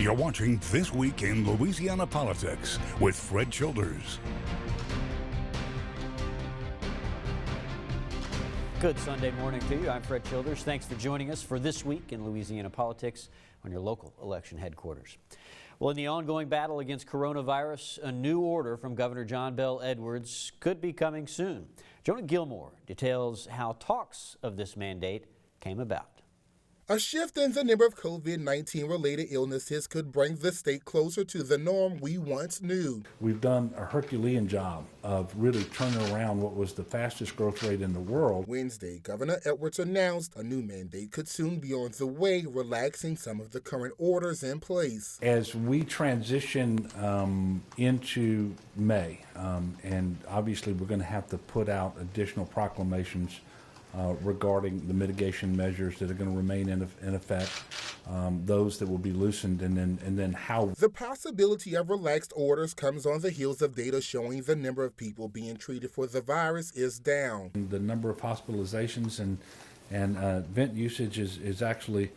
You're watching This Week in Louisiana Politics with Fred Childers. Good Sunday morning to you. I'm Fred Childers. Thanks for joining us for This Week in Louisiana Politics on your local election headquarters. Well, in the ongoing battle against coronavirus, a new order from Governor John Bel Edwards could be coming soon. Jonah Gilmore details how talks of this mandate came about. A shift in the number of COVID-19 related illnesses could bring the state closer to the norm we once knew. We've done a Herculean job of really turning around what was the fastest growth rate in the world. Wednesday, Governor Edwards announced a new mandate could soon be on the way, relaxing some of the current orders in place. As we transition into May, and obviously we're going to have to put out additional proclamations regarding the mitigation measures that are going to remain in effect, those that will be loosened, and then how. The possibility of relaxed orders comes on the heels of data showing the number of people being treated for the virus is down. The number of hospitalizations and vent usage is actually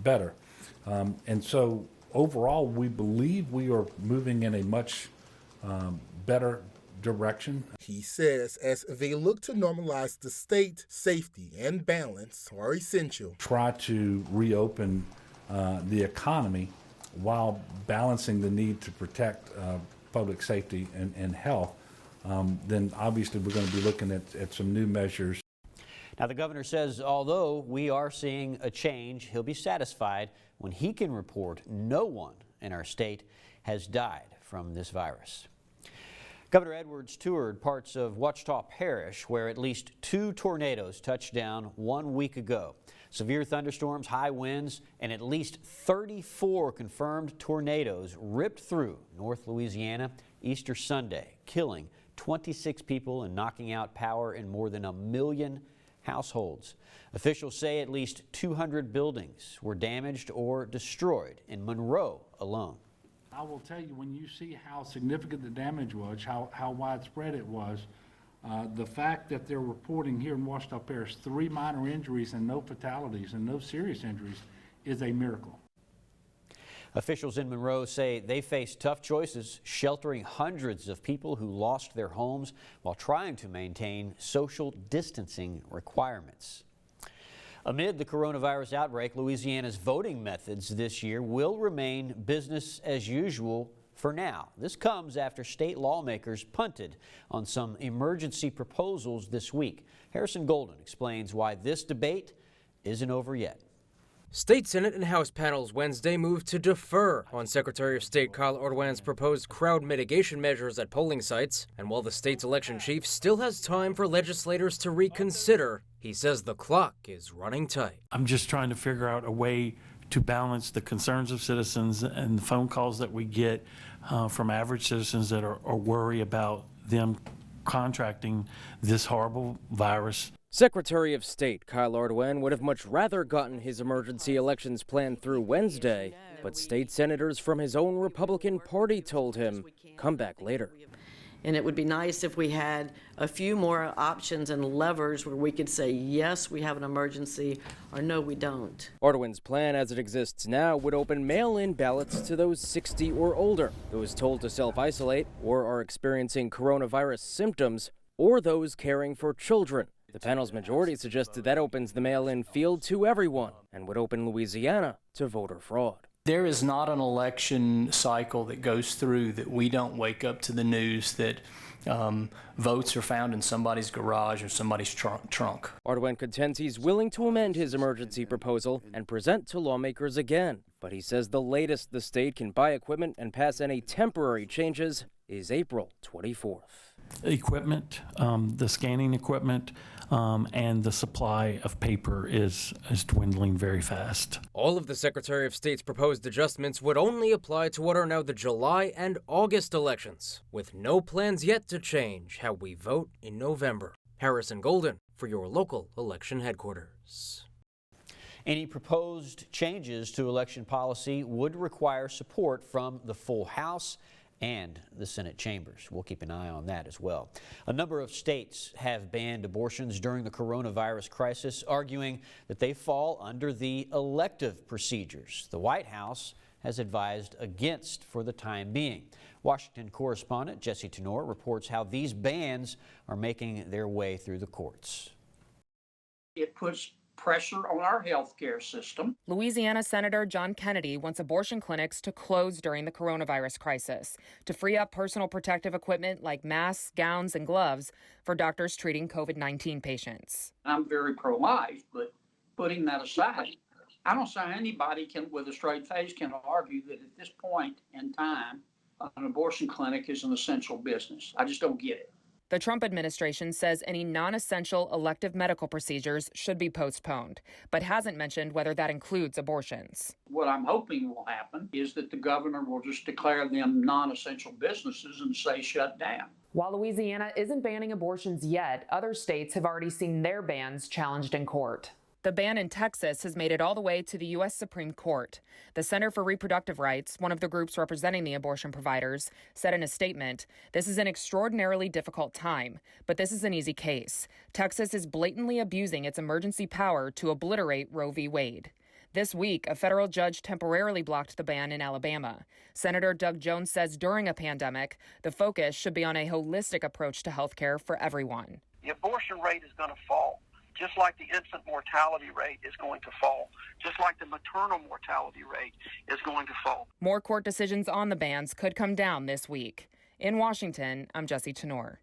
better. And so overall, we believe we are moving in a much better direction. He says as they look to normalize the state, safety and balance are essential. Try to reopen the economy while balancing the need to protect public safety and health. Then obviously we're going to be looking at some new measures. Now, the governor says although we are seeing a change, he'll be satisfied when he can report no one in our state has died from this virus. Governor Edwards toured parts of Ouachita Parish where at least 2 tornadoes touched down 1 week ago. Severe thunderstorms, high winds, and at least 34 confirmed tornadoes ripped through North Louisiana Easter Sunday, killing 26 people and knocking out power in more than 1 million households. Officials say at least 200 buildings were damaged or destroyed in Monroe alone. I will tell you, when you see how significant the damage was, how widespread it was, the fact that they're reporting here in Ouachita Parish 3 minor injuries and no fatalities and no serious injuries is a miracle. Officials in Monroe say they faced tough choices, sheltering hundreds of people who lost their homes while trying to maintain social distancing requirements. Amid the coronavirus outbreak, Louisiana's voting methods this year will remain business as usual for now. This comes after state lawmakers punted on some emergency proposals this week. Harrison Golden explains why this debate isn't over yet. State Senate and House panels Wednesday moved to defer on Secretary of State Kyle Ortwan's proposed crowd mitigation measures at polling sites. And while the state's election chief still has time for legislators to reconsider, he says the clock is running tight. I'm just trying to figure out a way to balance the concerns of citizens and the phone calls that we get from average citizens that are worried about them contracting this horrible virus. Secretary of State Kyle Ortwan would have much rather gotten his emergency elections plan through Wednesday, but state senators from his own Republican Party told him, come back later. And it would be nice if we had a few more options and levers where we could say, yes, we have an emergency, or no, we don't. Ortwan's plan as it exists now would open mail-in ballots to those 60 or older, those told to self-isolate or are experiencing coronavirus symptoms, or those caring for children. The panel's majority suggested that opens the mail-in field to everyone and would open Louisiana to voter fraud. There is not an election cycle that goes through that we don't wake up to the news that votes are found in somebody's garage or somebody's trunk. Ortwan contends he's willing to amend his emergency proposal and present to lawmakers again. But he says the latest the state can buy equipment and pass any temporary changes is April 24th. Equipment, the scanning equipment, and the supply of paper is dwindling very fast. All of the Secretary of State's proposed adjustments would only apply to what are now the July and August elections, with no plans yet to change how we vote in November. Harrison Golden for your local election headquarters. Any proposed changes to election policy would require support from the full House and the Senate chambers. We'll keep an eye on that as well. A number of states have banned abortions during the coronavirus crisis, arguing that they fall under the elective procedures. The White House has advised against for the time being. Washington correspondent Jesse Tenor reports how these bans are making their way through the courts. It puts pressure on our healthcare system. Louisiana Senator John Kennedy wants abortion clinics to close during the coronavirus crisis to free up personal protective equipment like masks, gowns, and gloves for doctors treating COVID-19 patients. I'm very pro-life, but putting that aside, I don't see how anybody can, with a straight face, can argue that at this point in time, an abortion clinic is an essential business. I just don't get it. The Trump administration says any non-essential elective medical procedures should be postponed, but hasn't mentioned whether that includes abortions. What I'm hoping will happen is that the governor will just declare them non-essential businesses and say shut down. While Louisiana isn't banning abortions yet, other states have already seen their bans challenged in court. The ban in Texas has made it all the way to the U.S. Supreme Court. The Center for Reproductive Rights, one of the groups representing the abortion providers, said in a statement, "This is an extraordinarily difficult time, but this is an easy case. Texas is blatantly abusing its emergency power to obliterate Roe v. Wade." This week, a federal judge temporarily blocked the ban in Alabama. Senator Doug Jones says during a pandemic, the focus should be on a holistic approach to health care for everyone. The abortion rate is going to fall. Just like the infant mortality rate is going to fall, just like the maternal mortality rate is going to fall. More court decisions on the bans could come down this week. In Washington, I'm Jesse Tenor.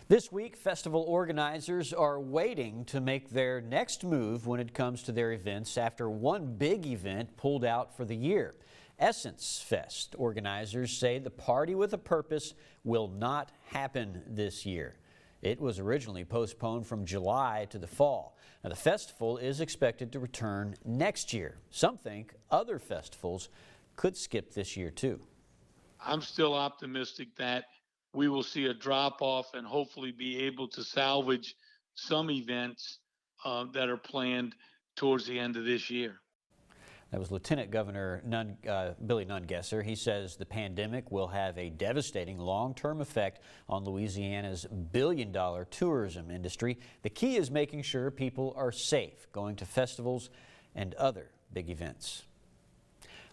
This week, festival organizers are waiting to make their next move when it comes to their events after one big event pulled out for the year. Essence Fest organizers say the Party with a Purpose will not happen this year. It was originally postponed from July to the fall. Now, the festival is expected to return next year. Some think other festivals could skip this year, too. I'm still optimistic that we will see a drop-off and hopefully be able to salvage some events that are planned towards the end of this year. That was Lieutenant Governor Billy Nungesser. He says the pandemic will have a devastating long-term effect on Louisiana's billion-dollar tourism industry. The key is making sure people are safe going to festivals and other big events.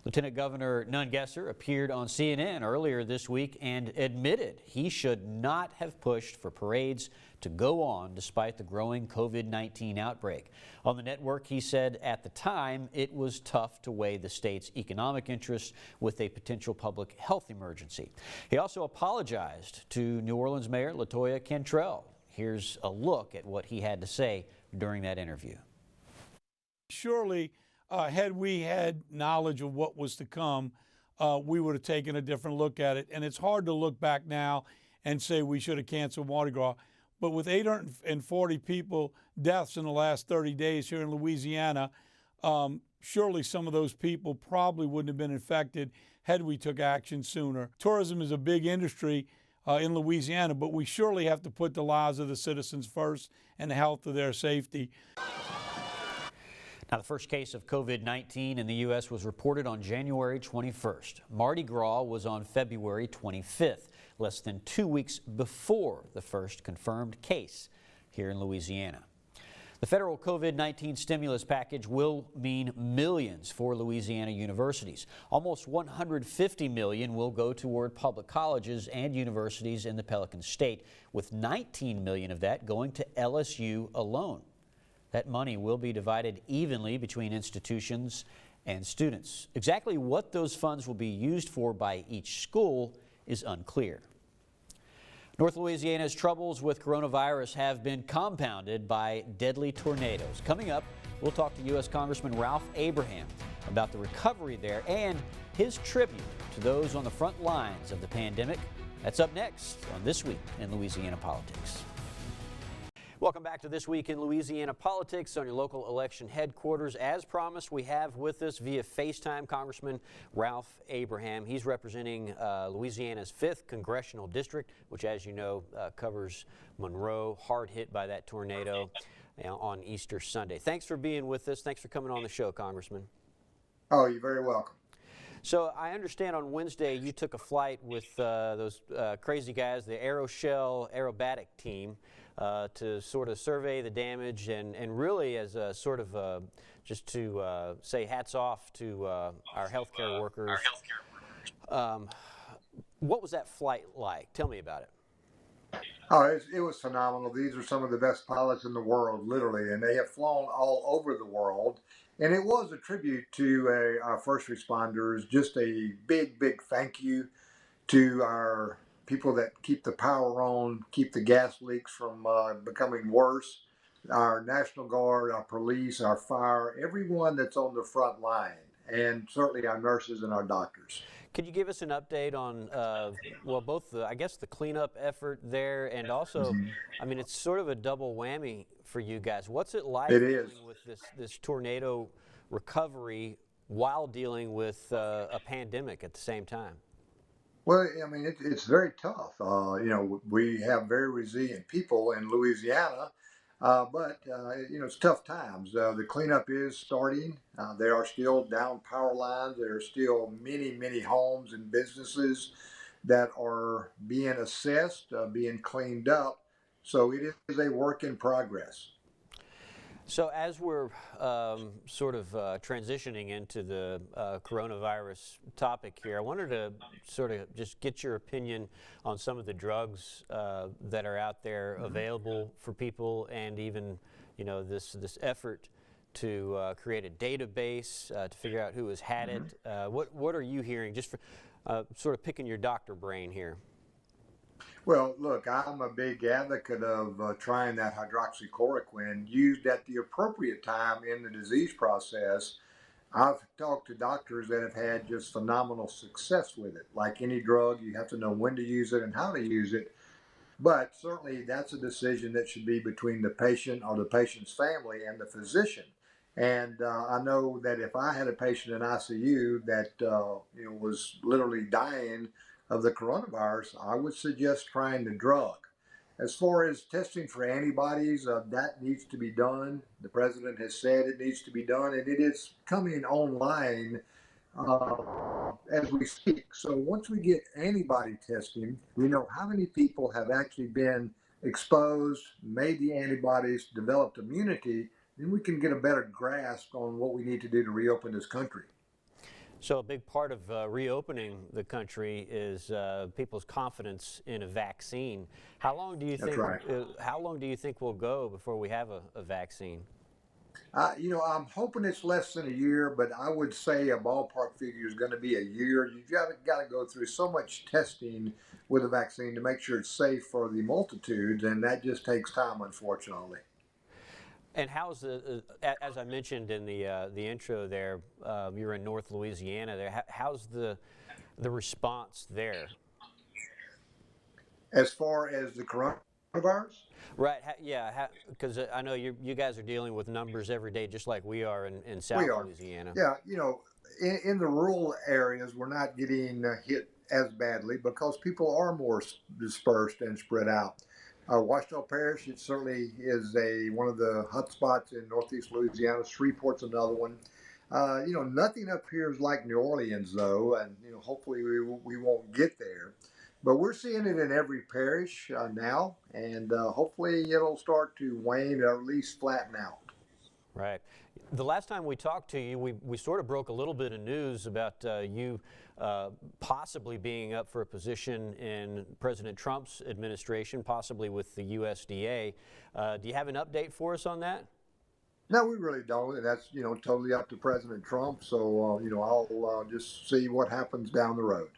Lieutenant Governor Nungesser appeared on CNN earlier this week and admitted he should not have pushed for parades to go on despite the growing COVID-19 outbreak. On the network, he said at the time it was tough to weigh the state's economic interests with a potential public health emergency. He also apologized to New Orleans Mayor LaToya Cantrell. Here's a look at what he had to say during that interview. Surely, had we had knowledge of what was to come, we would have taken a different look at it. And it's hard to look back now and say we should have canceled Mardi Gras. But with 840 people deaths in the last 30 days here in Louisiana, surely some of those people probably wouldn't have been infected had we took action sooner. Tourism is a big industry in Louisiana, but we surely have to put the lives of the citizens first and the health of their safety. Now, the first case of COVID-19 in the U.S. was reported on January 21st. Mardi Gras was on February 25th, less than 2 weeks before the first confirmed case here in Louisiana. The federal COVID-19 stimulus package will mean millions for Louisiana universities. Almost $150 million will go toward public colleges and universities in the Pelican State, with $19 million of that going to LSU alone. That money will be divided evenly between institutions and students. Exactly what those funds will be used for by each school is unclear. North Louisiana's troubles with coronavirus have been compounded by deadly tornadoes. Coming up, we'll talk to U.S. Congressman Ralph Abraham about the recovery there and his tribute to those on the front lines of the pandemic. That's up next on This Week in Louisiana Politics. Welcome back to This Week in Louisiana Politics on your local election headquarters. As promised, we have with us via FaceTime Congressman Ralph Abraham. He's representing Louisiana's 5th Congressional District, which, as you know, covers Monroe, hard hit by that tornado on Easter Sunday. Thanks for being with us. Thanks for coming on the show, Congressman. Oh, you're very welcome. So I understand on Wednesday you took a flight with those crazy guys, the Aeroshell aerobatic team. to sort of survey the damage and really as a sort of just to say hats off to our healthcare workers. What was that flight like? Tell me about it. Oh, it was phenomenal. These are some of the best pilots in the world, literally, and they have flown all over the world. And it was a tribute to our first responders, just a big, big thank you to our people that keep the power on, keep the gas leaks from becoming worse, our National Guard, our police, our fire, everyone that's on the front line, and certainly our nurses and our doctors. Could you give us an update on, well, both I guess the cleanup effort there and also, I mean, it's sort of a double whammy for you guys. What's it like dealing with this tornado recovery while dealing with a pandemic at the same time? Well, I mean, it's very tough. You know, we have very resilient people in Louisiana, but you know, it's tough times. The cleanup is starting. There are still down power lines. There are still many, many homes and businesses that are being assessed, being cleaned up. So it is a work in progress. So as we're sort of transitioning into the coronavirus topic here, I wanted to sort of just get your opinion on some of the drugs that are out there available for people, and even, you know, this effort to create a database to figure out who has had it. What are you hearing, just for sort of picking your doctor brain here? Well, look, I'm a big advocate of trying that hydroxychloroquine used at the appropriate time in the disease process. I've talked to doctors that have had just phenomenal success with it. Like any drug, you have to know when to use it and how to use it. But certainly that's a decision that should be between the patient or the patient's family and the physician. And I know that if I had a patient in ICU that you know, was literally dying of the coronavirus, I would suggest trying the drug. As far as testing for antibodies, that needs to be done. The president has said it needs to be done, and it is coming online as we speak. So once we get antibody testing, we know how many people have actually been exposed, made the antibodies, developed immunity, then we can get a better grasp on what we need to do to reopen this country. So a big part of reopening the country is people's confidence in a vaccine. How long do you think? Right. How long do you think we'll go before we have a vaccine? You know, I'm hoping it's less than a year, but I would say a ballpark figure is going to be a year. You've got to go through so much testing with a vaccine to make sure it's safe for the multitudes, and that just takes time, unfortunately. And how's the, as I mentioned in the intro there, you're in North Louisiana there. How's the response there? As far as the coronavirus? Right, yeah, because I know you guys are dealing with numbers every day just like we are in South Louisiana. Yeah, you know, in the rural areas, we're not getting hit as badly because people are more dispersed and spread out. Washita Parish, it certainly is one of the hot spots in northeast Louisiana. Shreveport's another one. You know, nothing up here is like New Orleans, though, and you know, hopefully we won't get there. But we're seeing it in every parish now, and hopefully it'll start to wane or at least flatten out. Right. The last time we talked to you, we sort of broke a little bit of news about you possibly being up for a position in President Trump's administration, possibly with the USDA. Do you have an update for us on that? No, we really don't, and that's, you know, totally up to President Trump. So, you know, I'll just see what happens down the road.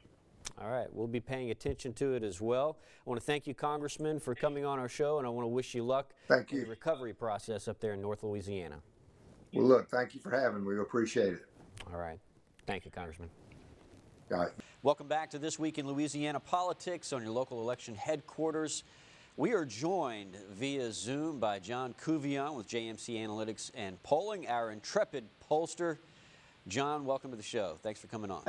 All right, we'll be paying attention to it as well. I want to thank you, Congressman, for coming on our show, and I want to wish you luck in the recovery process up there in North Louisiana. Well, look, thank you for having me. We appreciate it. All right. Thank you, Congressman. All right. Welcome back to This Week in Louisiana Politics on your local election headquarters. We are joined via Zoom by John Couvion with JMC Analytics and Polling, our intrepid pollster. John, welcome to the show. Thanks for coming on.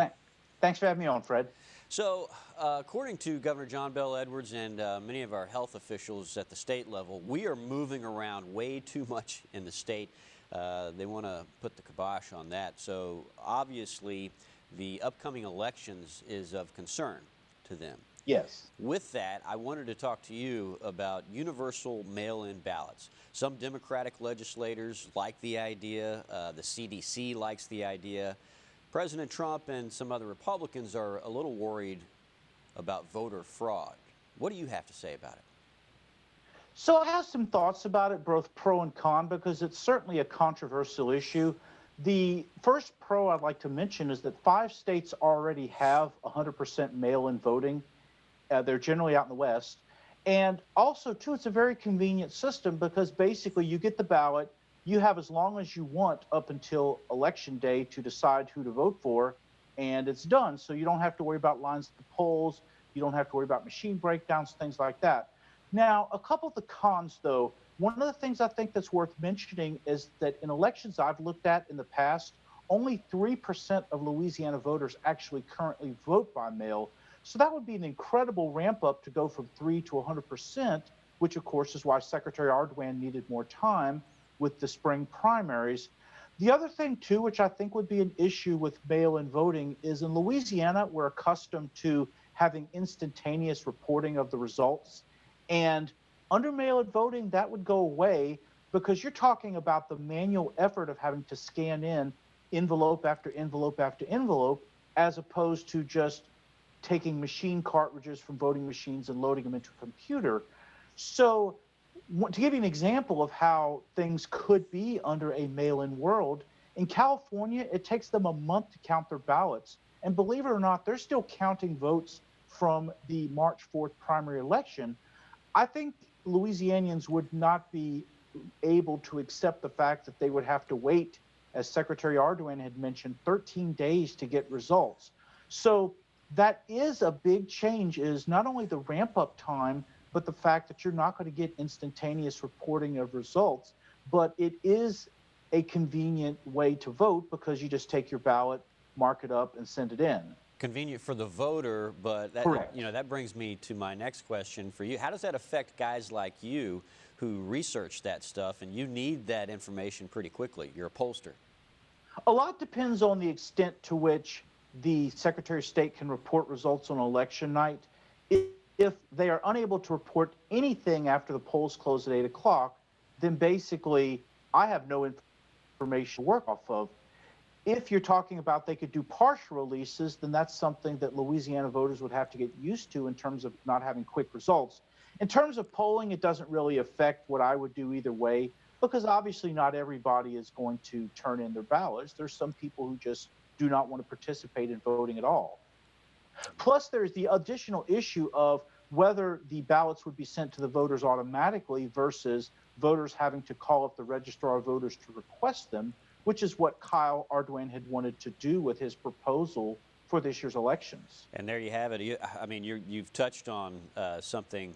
Thanks for having me on, Fred. So, according to Governor John Bel Edwards and many of our health officials at the state level, we are moving around way too much in the state. They want to put the kibosh on that. So, obviously, the upcoming elections is of concern to them. Yes. With that, I wanted to talk to you about universal mail-in ballots. Some Democratic legislators like the idea. The CDC likes the idea. President Trump and some other Republicans are a little worried about voter fraud. What do you have to say about it? So I have some thoughts about it, both pro and con, because it's certainly a controversial issue. The first pro I'd like to mention is that 5 states already have 100% mail-in voting. They're generally out in the West. And also, too, it's a very convenient system because basically you get the ballot, you have as long as you want up until Election Day to decide who to vote for, and it's done. So you don't have to worry about lines at the polls. You don't have to worry about machine breakdowns, things like that. Now, a couple of the cons, though, one of the things I think that's worth mentioning is that in elections I've looked at in the past, only 3% of Louisiana voters actually currently vote by mail. So that would be an incredible ramp up to go from 3 to 100%, which of course is why Secretary Ardoin needed more time with the spring primaries. The other thing too, which I think would be an issue with mail-in voting, is in Louisiana, we're accustomed to having instantaneous reporting of the results. And under mail-in voting, that would go away because you're talking about the manual effort of having to scan in envelope after envelope after envelope, as opposed to just taking machine cartridges from voting machines and loading them into a computer. So to give you an example of how things could be under a mail-in world, in California, it takes them a month to count their ballots. And believe it or not, they're still counting votes from the March 4th primary election. I think Louisianians would not be able to accept the fact that they would have to wait, as Secretary Ardoin had mentioned, 13 days to get results. So that is a big change, is not only the ramp-up time, but the fact that you're not going to get instantaneous reporting of results, but it is a convenient way to vote because you just take your ballot, mark it up, and send it in. Convenient for the voter, but that, that brings me to my next question for you. How does that affect guys like you who research that stuff and you need that information pretty quickly? You're a pollster. A lot depends on the extent to which the Secretary of State can report results on election night. If they are unable to report anything after the polls close at 8 o'clock, then basically I have no information to work off of. If you're talking about they could do partial releases, then that's something that Louisiana voters would have to get used to in terms of not having quick results. In terms of polling, it doesn't really affect what I would do either way, because obviously not everybody is going to turn in their ballots. There's some people who just do not want to participate in voting at all. Plus, there's the additional issue of whether the ballots would be sent to the voters automatically versus voters having to call up the registrar of voters to request them, which is what Kyle Ardoin had wanted to do with his proposal for this year's elections. And there you have it. I mean, you've touched on something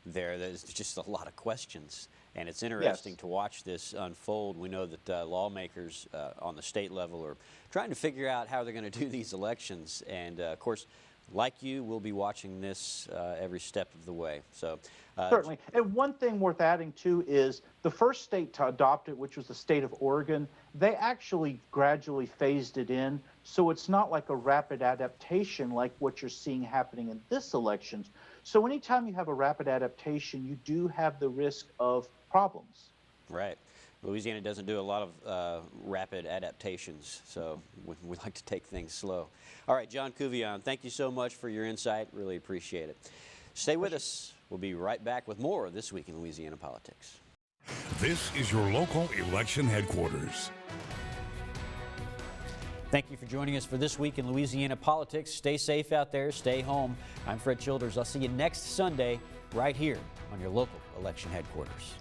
there that is just a lot of questions. And it's interesting to watch this unfold. We know that lawmakers on the state level are trying to figure out how they're going to do these elections. And, of course, like you, we'll be watching this every step of the way. So certainly. And one thing worth adding, too, is the first state to adopt it, which was the state of Oregon, they actually gradually phased it in. So it's not like a rapid adaptation like what you're seeing happening in this election. So anytime you have a rapid adaptation, you do have the risk of problems. Right. Louisiana doesn't do a lot of rapid adaptations, so we like to take things slow. All right, John Couvion, thank you so much for your insight. Really appreciate it. Stay with us. We'll be right back with more of This Week in Louisiana Politics. This is your local election headquarters. Thank you for joining us for This Week in Louisiana Politics. Stay safe out there. Stay home. I'm Fred Childers. I'll see you next Sunday right here on your local election headquarters.